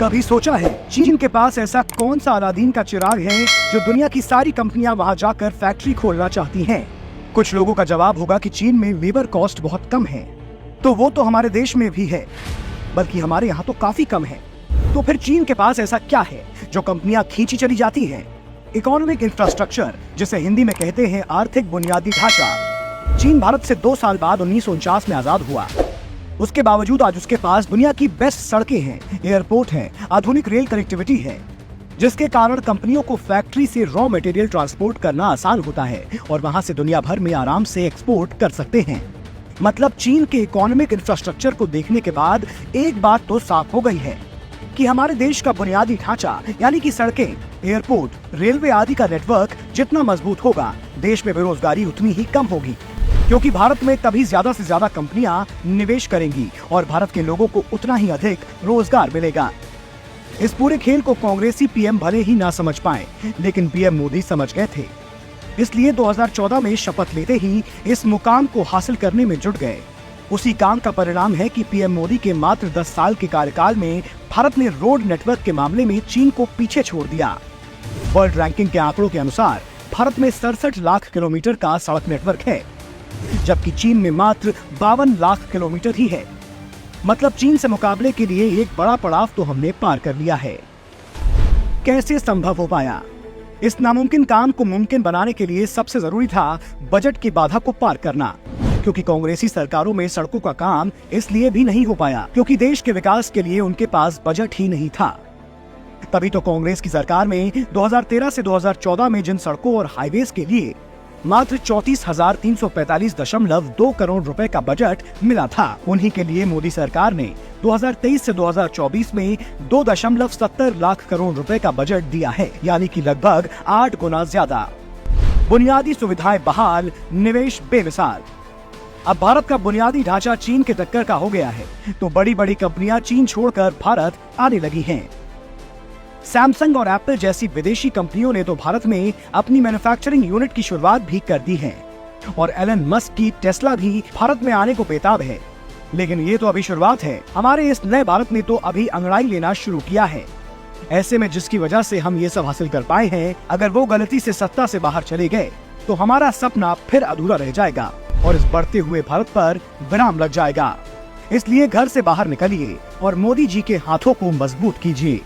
कभी सोचा है चीन के पास ऐसा कौन सा अलादीन का चिराग है जो दुनिया की सारी कंपनियां वहां जाकर फैक्ट्री खोलना चाहती हैं? कुछ लोगों का जवाब होगा कि चीन में लेबर कॉस्ट बहुत कम है, तो वो तो हमारे देश में भी है, बल्कि हमारे यहाँ तो काफी कम है। तो फिर चीन के पास ऐसा क्या है जो कंपनियां खींची चली जाती हैं? इकोनॉमिक इंफ्रास्ट्रक्चर, जिसे हिंदी में कहते हैं आर्थिक बुनियादी ढांचा। चीन भारत से 2 साल बाद 1949 में आजाद हुआ। उसके बावजूद आज उसके पास दुनिया की बेस्ट सड़कें हैं, एयरपोर्ट हैं, आधुनिक रेल कनेक्टिविटी है, जिसके कारण कंपनियों को फैक्ट्री से रॉ मटेरियल ट्रांसपोर्ट करना आसान होता है और वहां से दुनिया भर में आराम से एक्सपोर्ट कर सकते हैं। मतलब चीन के इकोनॉमिक इंफ्रास्ट्रक्चर को देखने के बाद एक बात तो साफ हो गई है कि हमारे देश का बुनियादी ढांचा यानी कि सड़कें, एयरपोर्ट, रेलवे आदि का नेटवर्क जितना मजबूत होगा, देश में बेरोजगारी उतनी ही कम होगी, क्योंकि भारत में तभी ज्यादा से ज्यादा कंपनियां निवेश करेंगी और भारत के लोगों को उतना ही अधिक रोजगार मिलेगा। इस पूरे खेल को कांग्रेसी पीएम भले ही ना समझ पाए, लेकिन पीएम मोदी समझ गए थे। इसलिए 2014 में शपथ लेते ही इस मुकाम को हासिल करने में जुट गए। उसी काम का परिणाम है कि पीएम मोदी के मात्र 10 साल के कार्यकाल में भारत ने रोड नेटवर्क के मामले में चीन को पीछे छोड़ दिया। वर्ल्ड रैंकिंग के आंकड़ों के अनुसार भारत में 67 लाख किलोमीटर का सड़क नेटवर्क है, जबकि चीन में मात्र 52 लाख किलोमीटर ही है। मतलब चीन से मुकाबले के लिए एक बड़ा पड़ाव तो हमने पार कर लिया है। कैसे संभव हो पाया? इस नामुमकिन काम को मुमकिन बनाने के लिए सबसे जरूरी था बजट की बाधा को पार करना, क्योंकि कांग्रेसी सरकारों में सड़कों का काम इसलिए भी नहीं हो पाया क्योंकि देश के विकास के लिए उनके पास बजट ही नहीं था। तभी तो कांग्रेस की सरकार में 2013 से 2014 में जिन सड़कों और हाईवेज के लिए मात्र 34,345.2 करोड़ रुपए का बजट मिला था, उन्हीं के लिए मोदी सरकार ने 2023 से 2024 में 2.70 लाख करोड़ रुपए का बजट दिया है, यानी कि लगभग 8 गुना ज्यादा। बुनियादी सुविधाएं बहाल, निवेश बेमिसाल। अब भारत का बुनियादी ढांचा चीन के टक्कर का हो गया है, तो बड़ी बड़ी कंपनियां चीन छोड़कर भारत आने लगी हैं। सैमसंग और एप्पल जैसी विदेशी कंपनियों ने तो भारत में अपनी मैन्युफैक्चरिंग यूनिट की शुरुआत भी कर दी है और एलन मस्क की टेस्ला भी भारत में आने को बेताब है। लेकिन ये तो अभी शुरुआत है। हमारे इस नए भारत ने तो अभी अंगड़ाई लेना शुरू किया है। ऐसे में जिसकी वजह से हम ये सब हासिल कर पाए हैं, अगर वो गलती से सत्ता से बाहर चले गए तो हमारा सपना फिर अधूरा रह जाएगा और इस बढ़ते हुए भारत पर विराम लग जाएगा। इसलिए घर से बाहर निकलिए और मोदी जी के हाथों को मजबूत कीजिए।